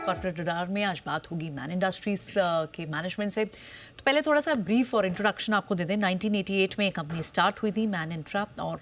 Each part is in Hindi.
कॉर्पोरेट रडार में आज बात होगी मैन इंडस्ट्रीज के मैनेजमेंट से। तो पहले थोड़ा सा ब्रीफ और इंट्रोडक्शन आपको दे दें। 1988 में कंपनी स्टार्ट हुई थी मैन इंट्रा, और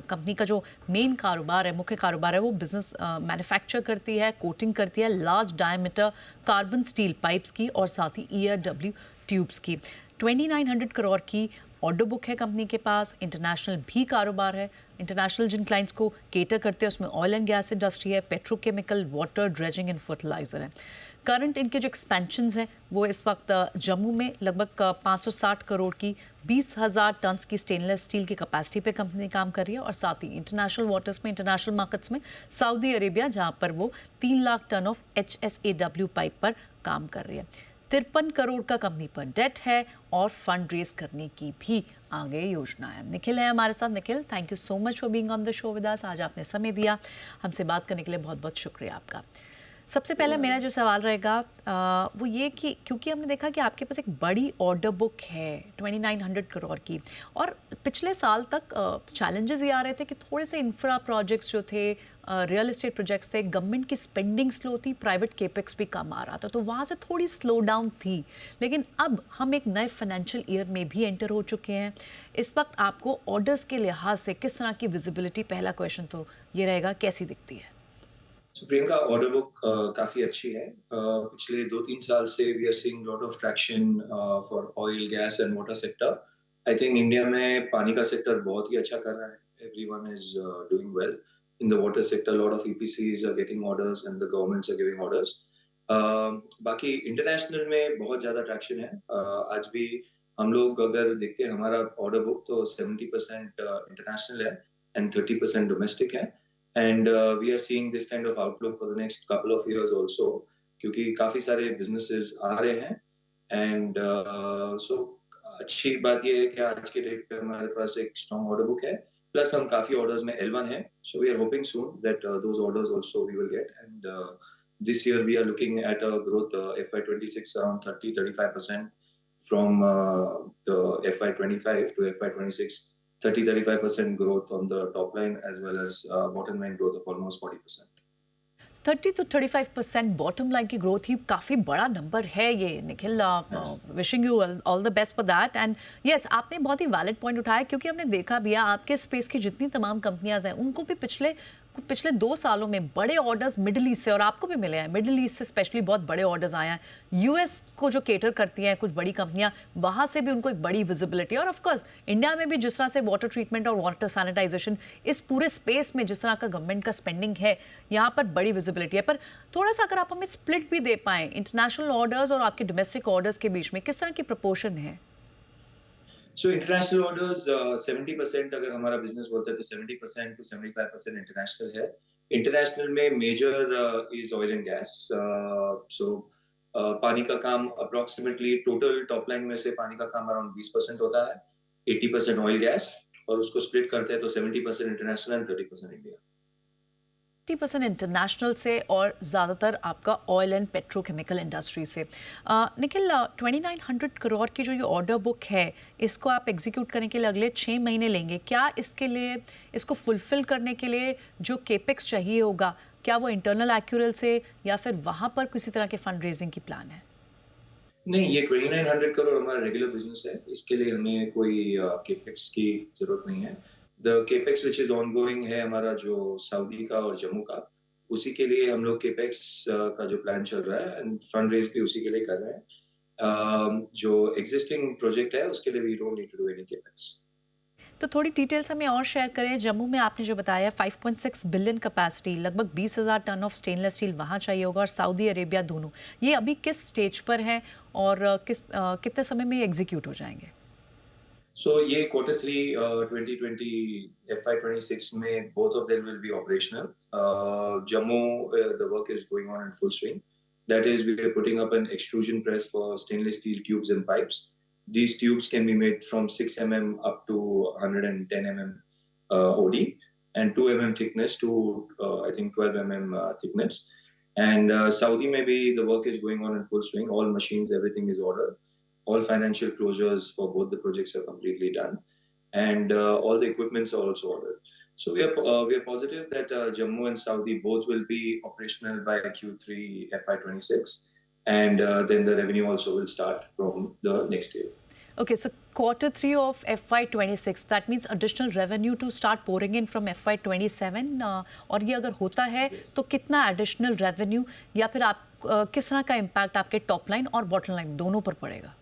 कंपनी का जो मेन कारोबार है, मुख्य कारोबार है, वो बिजनेस मैन्युफैक्चर करती है, कोटिंग करती है large diameter carbon steel pipes की और साथ ही ERW ट्यूब्स की। 2900 करोड़ की ऑर्डर बुक है कंपनी के पास। इंटरनेशनल भी कारोबार है। इंटरनेशनल जिन क्लाइंट्स को केटर करते हैं उसमें ऑयल एंड गैस इंडस्ट्री है, petrochemical, water, dredging and fertiliser है। करंट इनके जो एक्सपेंशंस हैं वो इस वक्त जम्मू में लगभग 560 करोड़ की 20,000 टन की स्टेनलेस स्टील की कैपेसिटी पे कंपनी काम कर रही है, और साथ ही इंटरनेशनल वाटर्स में, इंटरनेशनल मार्केट्स में सऊदी अरेबिया, जहाँ पर वो 3 लाख टन ऑफ HSAW पाइप पर काम कर रही है। 53 करोड़ का कंपनी पर डेट है और फंड रेज करने की भी आगे योजना है। निखिल है हमारे साथ। Nikhil, thank you so much for being on the show with us. आज आपने समय दिया, हमसे बात करने के लिए बहुत बहुत शुक्रिया आपका। सबसे पहले मेरा जो सवाल रहेगा वो ये कि क्योंकि हमने देखा कि आपके पास एक बड़ी ऑर्डर बुक है 2900 करोड़ की, और पिछले साल तक चैलेंजेस ये आ रहे थे कि थोड़े से इंफ्रा प्रोजेक्ट्स जो थे, रियल एस्टेट प्रोजेक्ट्स थे, गवर्नमेंट की स्पेंडिंग स्लो थी, प्राइवेट केपेक्स भी कम आ रहा था, तो वहाँ से थोड़ी स्लो डाउन थी। लेकिन अब हम एक नए फाइनेंशियल ईयर में भी एंटर हो चुके हैं। इस वक्त आपको ऑर्डर्स के लिहाज से किस तरह की विजिबिलिटी, पहला क्वेश्चन तो ये रहेगा, कैसी दिखती है? प्रियंका, ऑर्डर बुक काफी अच्छी है। पिछले 2-3 साल से we are seeing lot of traction for oil, gas and water sector. I think India में पानी का सेक्टर बहुत ही अच्छा कर रहा है। Everyone is doing well in the water sector. Lot of EPCs are getting orders and the governments are giving orders. बाकी इंटरनेशनल में बहुत ज्यादा ट्रैक्शन है। आज भी हम लोग अगर देखते हैं हमारा ऑर्डर बुक, तो 70% इंटरनेशनल है एंड 30% डोमेस्टिक है। And we are seeing this kind of outlook for the next couple of years also, क्योंकि काफी सारे businesses आ रहे हैं। and so अच्छी बात ये है कि आज के डेट पे हमारे पास एक strong order book है, plus हम काफी orders में L1 है, so we are hoping soon that those orders also we will get। and this year we are looking at a growth FY26 around 30-35% from the FY25 to FY26, 30-35% growth on the top line as well as bottom line growth of almost 40%। 30 to 35% bottom line की ग्रोथ ही काफ़ी बड़ा नंबर है ये, Nikhil. Wishing you all the best for that. And yes, आपने बहुत ही वैलिड पॉइंट उठाया, क्योंकि हमने देखा भी है आपके स्पेस की जितनी तमाम कंपनियां हैं उनको भी पिछले 2 सालों में बड़े ऑर्डर्स मिडिल ईस्ट से, और आपको भी मिले हैं मिडिल ईस्ट से स्पेशली, बहुत बड़े ऑर्डर्स आए हैं। US को जो केटर करती हैं कुछ बड़ी कंपनियां, वहां से भी उनको एक बड़ी विजिबिलिटी, और ऑफकोर्स इंडिया में भी जिस तरह से वाटर ट्रीटमेंट और वाटर सैनिटाइजेशन, इस पूरे स्पेस में जिस तरह का गवर्नमेंट का स्पेंडिंग है, यहाँ पर बड़ी विजिबिलिटी है। पर थोड़ा सा अगर आप हमें स्प्लिट भी दे पाएं इंटरनेशनल ऑर्डर्स और आपके डोमेस्टिक ऑर्डर्स के बीच में, किस तरह की प्रपोर्शन है? So international orders 70% अगर हमारा बिजनेस बोलते हैं तो 70% to 75% इंटरनेशनल है। इंटरनेशनल में major is oil and gas. So पानी का काम अप्रोक्सीमेटली टोटल टॉप लाइन में से पानी का काम अराउंड 20% होता है, 80% ऑयल गैस, और उसको स्प्लिट करते हैं तो 70% इंटरनेशनल एंड 30% इंडिया। 50% इंटरनेशनल से और ज़्यादातर आपका ऑयल एंड पेट्रोकेमिकल इंडस्ट्री से। निखिल, 2900 करोड़ की जो ये ऑर्डर बुक है, इसको आप एग्जीक्यूट करने के लिए अगले 6 महीने लेंगे क्या? इसके लिए, इसको फुलफिल करने के लिए जो केपेक्स चाहिए होगा, क्या वो इंटरनल एक्यूरल से, या फिर वहाँ पर किसी तरह के फंड रेजिंग की प्लान है? नहीं, ये 2900 करोड़ हमारा रेगुलर बिजनेस है। इसके लिए हमें कोई केपेक्स की जरूरत नहीं है। The capex which is ongoing है हमारा जो सऊदी का और जम्मू का, उसी के लिए हम लोग केपेक्स का जो प्लान चल रहा है एंड फंड रेज भी उसी के लिए कर रहे हैं। जो एग्जिस्टिंग प्रोजेक्ट है उसके लिए we don't need to do any capex. तो थोड़ी डिटेल्स हमें और शेयर करें। जम्मू में आपने जो बताया 5.6 बिलियन कैपेसिटी, लगभग 20,000 टन ऑफ स्टेनलेस स्टील वहाँ चाहिए होगा, और सऊदी अरेबिया दोनों, ये अभी किस स्टेज पर है और कितने समय में ये एग्जीक्यूट हो जाएंगे? So ये Q3 2020 FY26 में both of them will be operational. Jammu, the work is going on in full swing. That is, we are putting up an extrusion press for stainless steel tubes and pipes. These tubes can be made from 6 mm up to 110 mm OD, and 2 mm thickness to I think 12 mm thickness. And Saudi maybe the work is going on in full swing. All machines, everything is ordered. All financial closures for both the projects are completely done, and all the equipments are also ordered. We are positive that Jammu and Saudi both will be operational by Q3 FY26, and then the revenue also will start from the next year. Okay, so quarter three of FY26, that means additional revenue to start pouring in from FY27. और ये अगर होता है Yes. तो कितना एडिशनल रेवेन्यू या फिर आप किस तरह का इम्पैक्ट आपके टॉप लाइन और बॉटम लाइन दोनों पर पड़ेगा?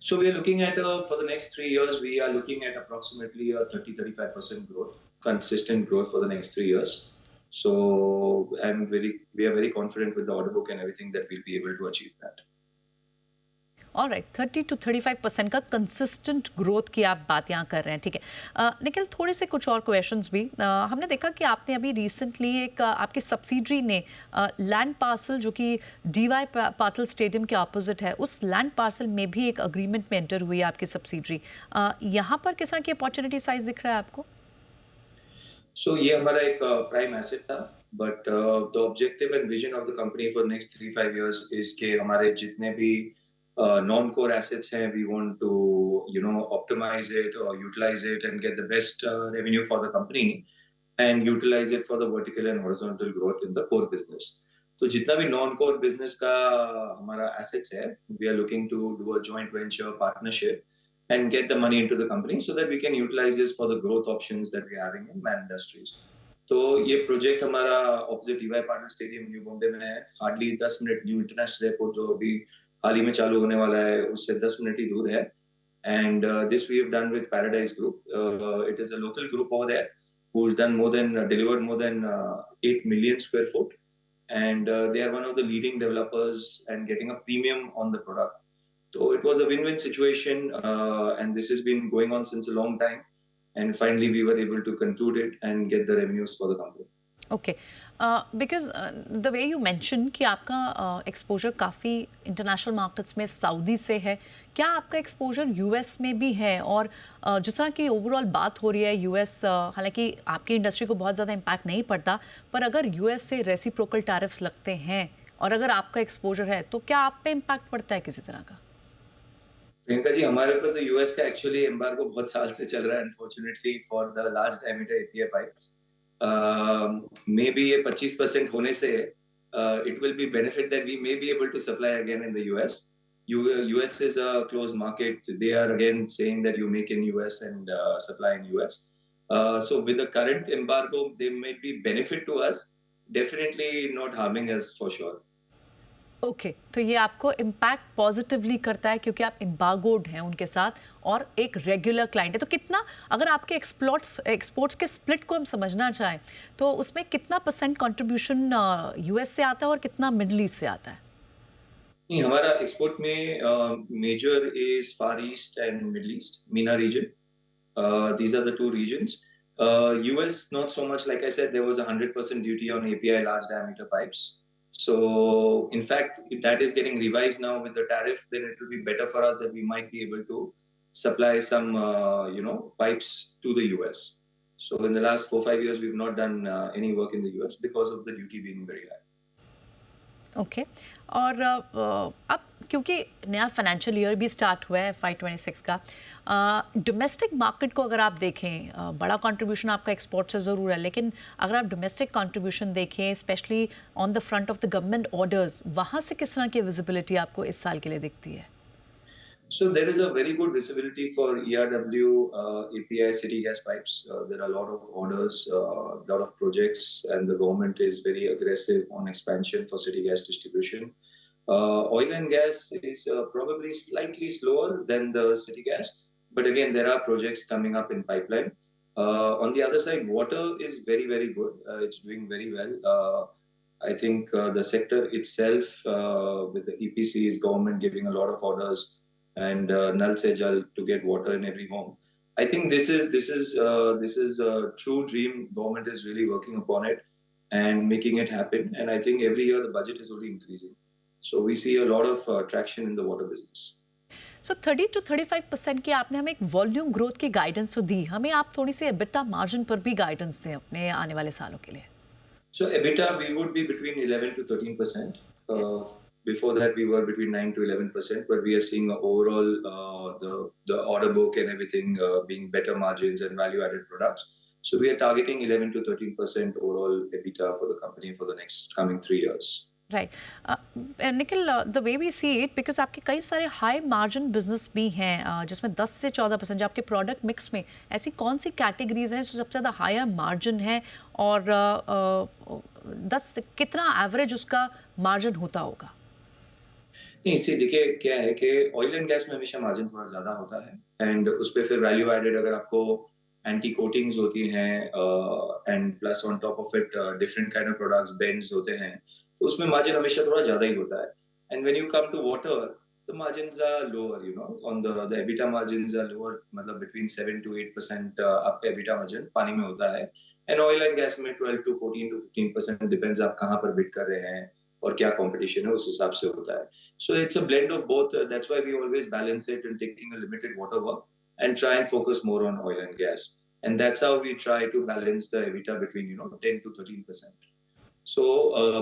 So we are looking at for the next 3 years, we are looking at approximately a 30-35% growth, consistent growth for the next 3 years. So we are very confident with the order book and everything that we'll be able to achieve that. Alright 30 to 35% का कंसिस्टेंट ग्रोथ की आप बात यहाँ कर रहे हैं, ठीक है। निखिल, थोड़े से कुछ और क्वेश्चंस भी हमने देखा कि आपने अभी रिसेंटली एक आपकी सब्सिडरी ने लैंड पार्सल जो कि डीवाई पाटिल स्टेडियम के ऑपोजिट है, उस लैंड पार्सल में भी एक अग्रीमेंट में एंटर हुई है आपकी सब्सिडरी। यहाँ पर किस तरह की अपॉर्चुनिटी साइज दिख रहा है आपको? So ये हमारा एक प्राइम एसेट था, but the objective and vision of the company for next 3-5 years is के हमारे जितने भी नॉन कोर एसेट्स हैं, we want to optimise it और utilise it and get the best revenue for the company and utilise it for the vertical and horizontal growth in the core business. तो जितना भी नॉन कोर बिजनेस का हमारा एसेट्स है, we are looking to do a joint venture partnership and get the money into the company so that we can utilize this for the growth options that we're having in Man Industries. तो ये प्रोजेक्ट हमारा opposite DY Patil stadium New Bombay में है। Hardly 10 minute new international airport जो अभी हाल ही में चालू होने वाला है उससे 10 मिनट ही दूर है। And this we have done with Paradise group. It is a local group over there who has done delivered more than 8 million square foot, and they are one of the leading developers and getting a premium on the product. So it was a win-win situation, and this has been going on since a long time. And finally, we were able to conclude it and get the revenues for the company. Okay, because the way you mention कि आपका एक्सपोजर काफ़ी इंटरनेशनल मार्केट्स में सऊदी से है, क्या आपका एक्सपोजर यूएस में भी है? और जिस तरह की ओवरऑल बात हो रही है यूएस, हालांकि आपकी इंडस्ट्री को बहुत ज़्यादा इम्पैक्ट नहीं पड़ता, पर अगर यूएस से रेसिप्रोकल टैरिफ्स लगते हैं और अगर आपका एक्सपोजर है तो क्या आप पे इम्पैक्ट पड़ता है किसी तरह का? प्रियंका जी, हमारे ऊपर तो यूएस का एक्चुअली एम्बार्गो बहुत साल से चल रहा है, unfortunately for the large diameter API pipes. May be ये 25% होने से it will be benefit that we may be able to supply again in the US. US is a closed market. They are again saying that you make in US and supply in US. So with the current embargo, they might be benefit to us, definitely not harming us for sure. Okay, तो ये आपको इम्पैक्ट पॉजिटिवली करता है क्योंकि आप एम्बार्गोड हैं उनके साथ और एक रेगुलर क्लाइंट है। तो कितना, अगर आपके एक्सपोर्ट्स के स्प्लिट को हम समझना चाहें तो उसमें कितना परसेंट कंट्रीब्यूशन यूएस से आता है और कितना मिडल ईस्ट से आता है? नहीं, हमारा एक्सपोर्ट में major is far east and middle east, MENA region. These are the two regions. US not so much. Like I said, there was a 100% duty on API large diameter pipes. So in fact, if that is getting revised now with the tariff, then it will be better for us that we might be able to supply some pipes to the US. So in the last 4-5 years, we've not done any work in the US because of the duty being very high. Okay, और अब क्योंकि नया फाइनेंशियल ईयर भी स्टार्ट हुआ है FY26 का, डोमेस्टिक मार्केट को अगर आप देखें, बड़ा कंट्रीब्यूशन आपका एक्सपोर्ट से ज़रूर है, लेकिन अगर आप डोमेस्टिक कंट्रीब्यूशन देखें specially on the front of the government orders, वहाँ से किस तरह की विजिबिलिटी आपको इस साल के लिए दिखती है? So there is a very good visibility for ERW API city gas pipes. There are a lot of orders, a lot of projects, and the government is very aggressive on expansion for city gas distribution. Oil and gas is probably slightly slower than the city gas, but again, there are projects coming up in pipeline. On the other side, water is very, very good. It's doing very well. I think the sector itself, with the EPCs, government giving a lot of orders, and Nal Se Jal to get water in every home. I think this is a true dream. Government is really working upon it and making it happen. And I think every year the budget is only increasing. So we see a lot of traction in the water business. So 30 to 35% की आपने हमें एक वॉल्यूम ग्रोथ की गाइडेंस तो दी, हमें आप थोड़ी सी एबिटा मार्जिन पर भी गाइडेंस दें अपने आने वाले सालों के लिए। So EBITDA, we would be between 11 to 13%. Before that, we were between 9 to 11%, but we are seeing overall the order book and everything being better margins and value-added products. So we are targeting 11 to 13% overall EBITDA for the company for the next coming 3 years. Right Nikhil, the way we see it, because आपके कई सारे हाई मार्जिन बिजनेस भी हैं जिसमें 10 से 14% जो आपके प्रोडक्ट मिक्स में ऐसी कौन सी कैटेगरीज हैं जो सबसे ज़्यादा हायर मार्जिन है, और 10 कितना एवरेज उसका मार्जिन होता होगा? नहीं, इससे देखिए क्या है कि ऑयल एंड गैस में हमेशा मार्जिन थोड़ा ज़्यादा होता है एंड उस पे फिर वैल्यू एडेड अगर आपको एंटी कोटिंग्स होती हैं and plus on top of it different kind of products bends होते हैं, तो उसमें मार्जिन हमेशा थोड़ा ज़्यादा ही होता है। And when you come to water the margins are lower, you know, on the EBITDA margins are lower, मतलब बिटवीन 7 to 8% आपका एबिटा मार्जिन पानी में होता है एंड ऑयल एंड गैस में 12 to 14 to 15% डिपेंड्स आप कहाँ पर बिड कर रहे हैं और क्या कंपटीशन है उस हिसाब से होता है। So it's a blend of both. That's why we always balance it and taking a limited water work and try and focus more on oil and gas. And that's how we try to balance the EBITDA between 10 to 13%. So,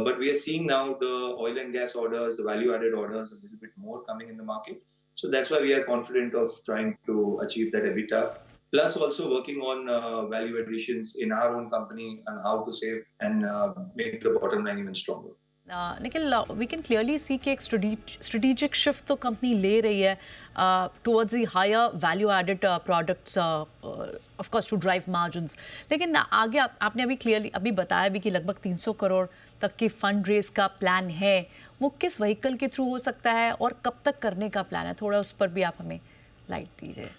but we are seeing now the oil and gas orders, the value-added orders, a little bit more coming in the market. So that's why we are confident of trying to achieve that EBITDA. Plus, also working on value additions in our own company and how to save and make the bottom line even stronger. Nikhil, we can clearly see कि एक स्ट्रेटेजिक शिफ्ट तो कंपनी ले रही है towards the higher value added products, of course to drive margins, लेकिन आगे आपने अभी क्लियरली अभी बताया भी कि लगभग 300 करोड़ तक की फंड रेज का प्लान है। वो किस व्हीकल के थ्रू हो सकता है और कब तक करने का प्लान है? थोड़ा उस पर भी आप हमें लाइट दीजिए।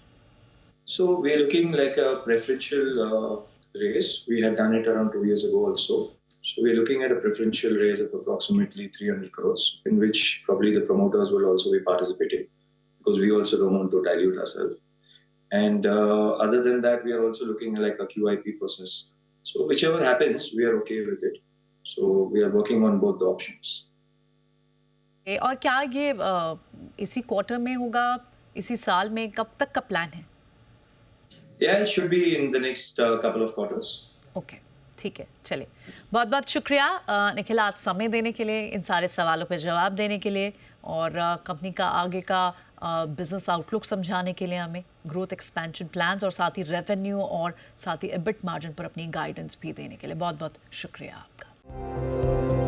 So we are looking like a preferential raise. We had done it around 2 years ago also. So we're looking at a preferential raise of approximately 300 crores, in which probably the promoters will also be participating because we also don't want to dilute ourselves. And other than that, we are also looking at like a QIP process. So whichever happens, we are okay with it. So we are working on both the options. और क्या ये इसी क्वार्टर में होगा, इसी साल में, कब तक का प्लान है? Yeah, it should be in the next couple of quarters. Okay, ठीक है, चलिए, बहुत बहुत शुक्रिया निखिल आज समय देने के लिए, इन सारे सवालों पे जवाब देने के लिए, और कंपनी का आगे का बिजनेस आउटलुक समझाने के लिए, हमें ग्रोथ एक्सपेंशन प्लान्स और साथ ही रेवेन्यू और साथ ही एबिट मार्जिन पर अपनी गाइडेंस भी देने के लिए बहुत बहुत शुक्रिया आपका।